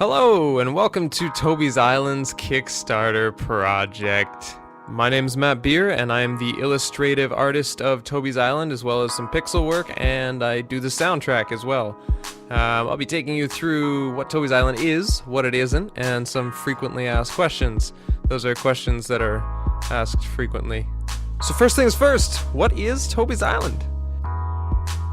Hello, and welcome to Toby's Island's Kickstarter project. My name's Matt Beer, and I am the illustrative artist of Toby's Island, as well as some pixel work, and I do the soundtrack as well. I'll be taking you through what Toby's Island is, what it isn't, and some frequently asked questions. Those are questions that are asked frequently. So first things first, what is Toby's Island?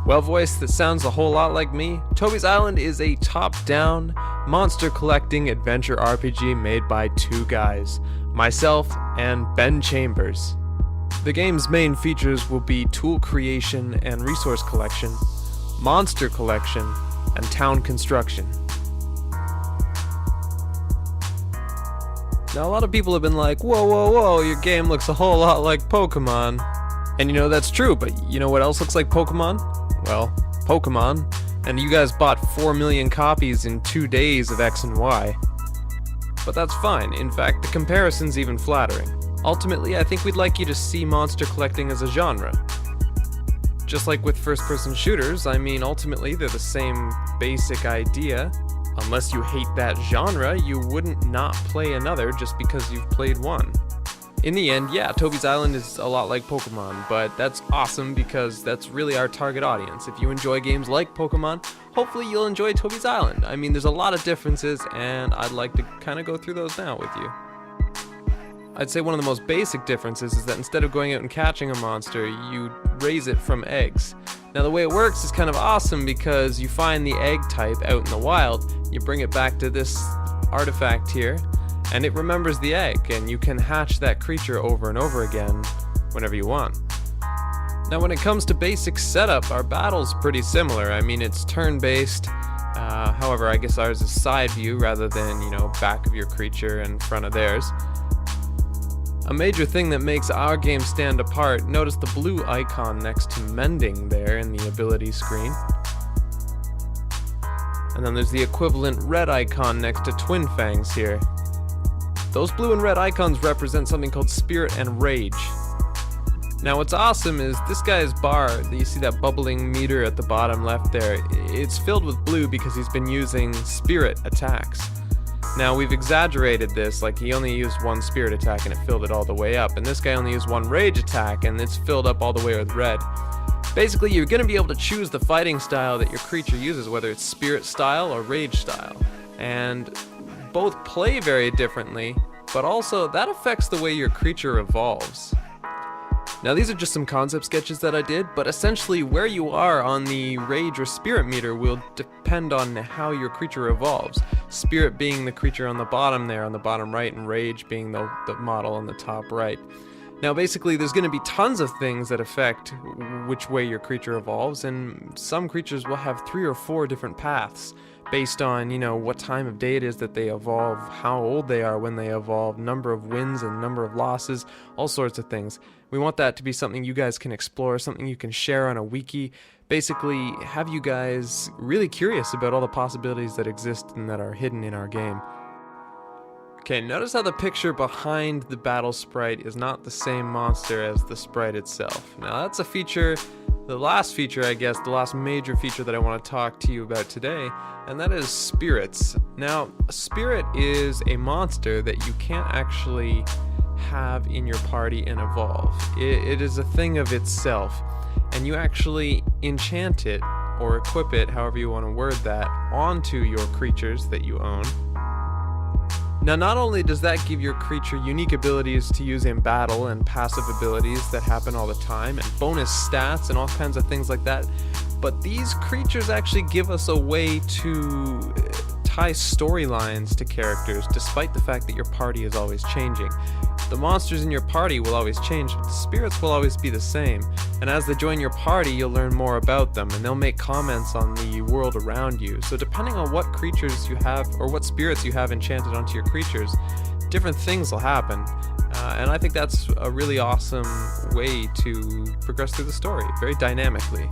Well, voice that sounds a whole lot like me, Toby's Island is a top-down, monster-collecting adventure RPG made by two guys, myself and Ben Chambers. The game's main features will be tool creation and resource collection, monster collection, and town construction. Now, a lot of people have been like, whoa, your game looks a whole lot like Pokemon. And you know that's true, but you know what else looks like Pokemon? Well, Pokemon. And you guys bought 4 million copies in 2 days of X and Y. But that's fine. In fact, the comparison's even flattering. Ultimately, I think we'd like you to see monster collecting as a genre. Just like with first-person shooters, I mean, ultimately they're the same basic idea. Unless you hate that genre, you wouldn't not play another just because you've played one. In the end, yeah, Toby's Island is a lot like Pokemon, but that's awesome because that's really our target audience. If you enjoy games like Pokemon, hopefully you'll enjoy Toby's Island. I mean, there's a lot of differences, and I'd like to kind of go through those now with you. I'd say one of the most basic differences is that instead of going out and catching a monster, you raise it from eggs. Now, the way it works is kind of awesome because you find the egg type out in the wild, you bring it back to this artifact here, and it remembers the egg, and you can hatch that creature over and over again whenever you want. Now, when it comes to basic setup, our battle's pretty similar. I mean, it's turn-based. However, I guess ours is side view rather than, back of your creature and front of theirs. A major thing that makes our game stand apart, notice the blue icon next to mending there in the ability screen. And then there's the equivalent red icon next to Twin Fangs here. Those blue and red icons represent something called Spirit and Rage. Now what's awesome is this guy's bar, you see that bubbling meter at the bottom left there, it's filled with blue because he's been using spirit attacks. Now we've exaggerated this, like he only used one spirit attack and it filled it all the way up, and this guy only used one rage attack and it's filled up all the way with red. Basically, you're going to be able to choose the fighting style that your creature uses, whether it's spirit style or rage style. And both play very differently, but also that affects the way your creature evolves. Now, these are just some concept sketches that I did, but essentially where you are on the rage or spirit meter will depend on how your creature evolves. Spirit being the creature on the bottom there, on the bottom right, and rage being the model on the top right. Now, basically, there's going to be tons of things that affect which way your creature evolves, and some creatures will have 3 or 4 different paths based on, what time of day it is that they evolve, how old they are when they evolve, number of wins and number of losses, all sorts of things. We want that to be something you guys can explore, something you can share on a wiki, basically have you guys really curious about all the possibilities that exist and that are hidden in our game. Okay, notice how the picture behind the battle sprite is not the same monster as the sprite itself. Now that's a feature, the last feature I guess, the last major feature that I want to talk to you about today, and that is spirits. Now, a spirit is a monster that you can't actually have in your party and evolve. It is a thing of itself, and you actually enchant it or equip it, however you want to word that, onto your creatures that you own. Now, not only does that give your creature unique abilities to use in battle and passive abilities that happen all the time and bonus stats and all kinds of things like that, but these creatures actually give us a way to tie storylines to characters despite the fact that your party is always changing. The monsters in your party will always change, but the spirits will always be the same. And as they join your party, you'll learn more about them, and they'll make comments on the world around you. So depending on what creatures you have, or what spirits you have enchanted onto your creatures, different things will happen. And I think that's a really awesome way to progress through the story, very dynamically.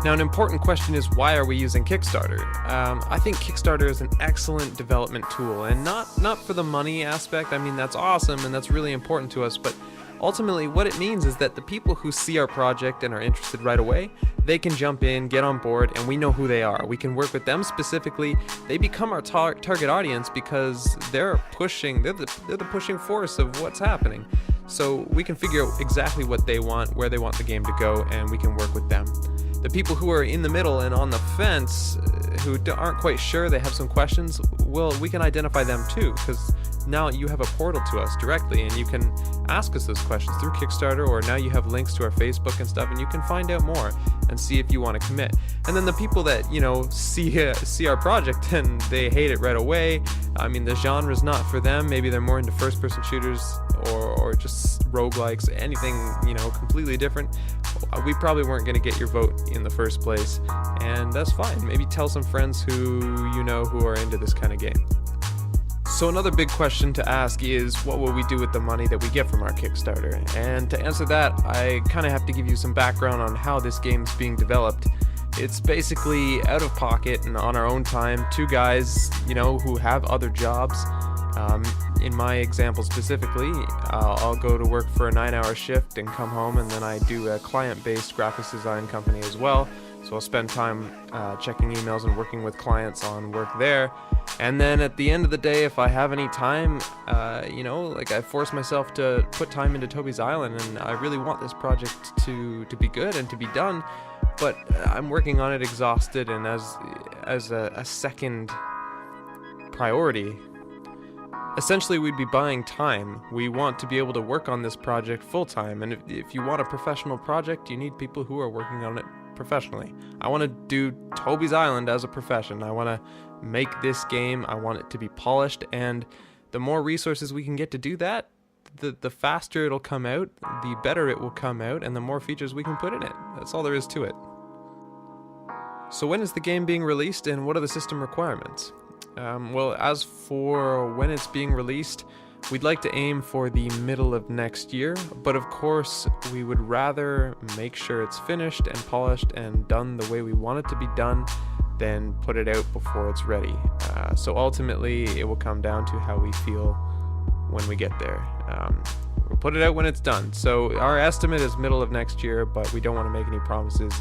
Now, an important question is, why are we using Kickstarter? I think Kickstarter is an excellent development tool, and not for the money aspect. I mean, that's awesome and that's really important to us, but ultimately what it means is that the people who see our project and are interested right away, they can jump in, get on board, and we know who they are. We can work with them specifically. They become our target audience because they're the pushing force of what's happening. So we can figure out exactly what they want, where they want the game to go, and we can work with them. The people who are in the middle and on the fence, who aren't quite sure, they have some questions, well, we can identify them too, because now you have a portal to us directly, and you can ask us those questions through Kickstarter, or now you have links to our Facebook and stuff, and you can find out more and see if you want to commit. And then the people that, see our project and they hate it right away, I mean, the genre's not for them. Maybe they're more into first-person shooters or just roguelikes, anything, completely different. We probably weren't going to get your vote in the first place, and that's fine. Maybe tell some friends who who are into this kind of game. So another big question to ask is, what will we do with the money that we get from our Kickstarter? And to answer that, I kind of have to give you some background on how this game's being developed. It's basically out of pocket and on our own time, two guys, who have other jobs. In my example specifically, I'll go to work for a 9-hour shift and come home, and then I do a client-based graphics design company as well. So I'll spend time checking emails and working with clients on work there. And then at the end of the day, if I have any time, I force myself to put time into Toby's Island, and I really want this project to be good and to be done. But I'm working on it exhausted and as a second priority. Essentially, we'd be buying time. We want to be able to work on this project full-time, and if you want a professional project, you need people who are working on it professionally. I want to do Toby's Island as a profession. I want to make this game. I want it to be polished, and the more resources we can get to do that, the faster it'll come out, the better it will come out, and the more features we can put in it. That's all there is to it. So when is the game being released, and what are the system requirements? Well, as for when it's being released, we'd like to aim for the middle of next year, but of course we would rather make sure it's finished and polished and done the way we want it to be done than put it out before it's ready. So ultimately it will come down to how we feel when we get there. We'll put it out when it's done. So our estimate is middle of next year, but we don't want to make any promises,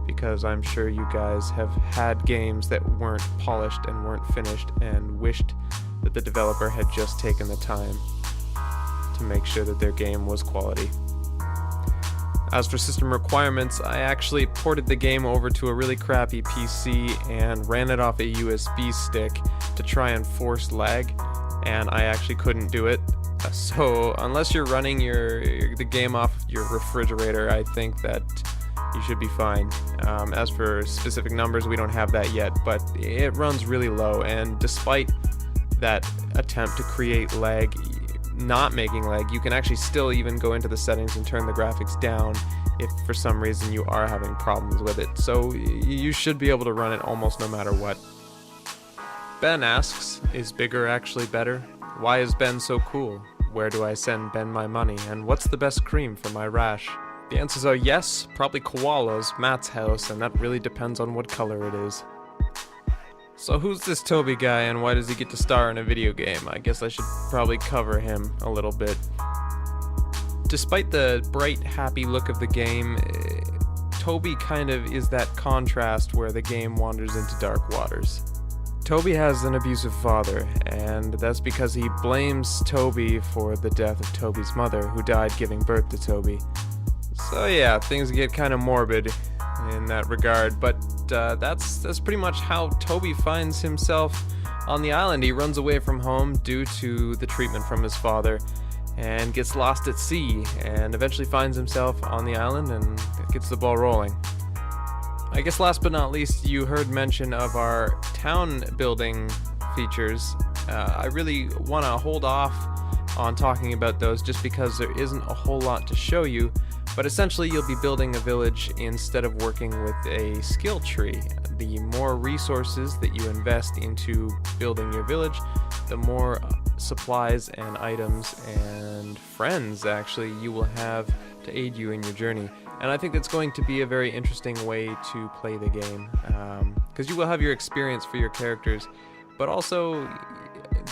because I'm sure you guys have had games that weren't polished and weren't finished and wished that the developer had just taken the time to make sure that their game was quality. As for system requirements, I actually ported the game over to a really crappy PC and ran it off a USB stick to try and force lag, and I actually couldn't do it. So unless you're running the game off your refrigerator, I think that you should be fine. As for specific numbers, we don't have that yet, but it runs really low, and despite that attempt to create lag, not making lag, you can actually still even go into the settings and turn the graphics down if for some reason you are having problems with it. So you should be able to run it almost no matter what. Ben asks, is bigger actually better? Why is Ben so cool? Where do I send Ben my money? And what's the best cream for my rash? The answers are yes, probably koalas, Matt's house, and that really depends on what color it is. So who's this Toby guy, and why does he get to star in a video game? I guess I should probably cover him a little bit. Despite the bright, happy look of the game, Toby kind of is that contrast where the game wanders into dark waters. Toby has an abusive father, and that's because he blames Toby for the death of Toby's mother, who died giving birth to Toby. So yeah, things get kind of morbid in that regard, but that's pretty much how Toby finds himself on the island. He runs away from home due to the treatment from his father and gets lost at sea, and eventually finds himself on the island and gets the ball rolling. I guess last but not least, you heard mention of our town building features. I really want to hold off on talking about those just because there isn't a whole lot to show you. But essentially, you'll be building a village instead of working with a skill tree. The more resources that you invest into building your village, the more supplies and items and friends, actually, you will have to aid you in your journey. And I think that's going to be a very interesting way to play the game, because you will have your experience for your characters, but also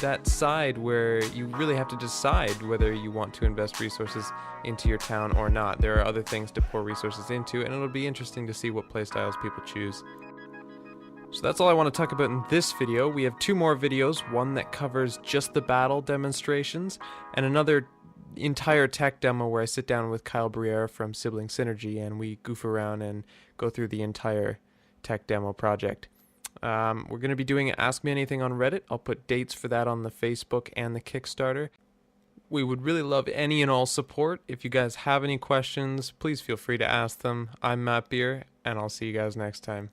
that side where you really have to decide whether you want to invest resources into your town or not. There are other things to pour resources into, and it'll be interesting to see what playstyles people choose. So that's all I want to talk about in this video. We have 2 more videos, one that covers just the battle demonstrations, and another entire tech demo where I sit down with Kyle Briere from Sibling Synergy and we goof around and go through the entire tech demo project. We're going to be doing Ask Me Anything on Reddit. I'll put dates for that on the Facebook and the Kickstarter. We would really love any and all support. If you guys have any questions, please feel free to ask them. I'm Matt Beer, and I'll see you guys next time.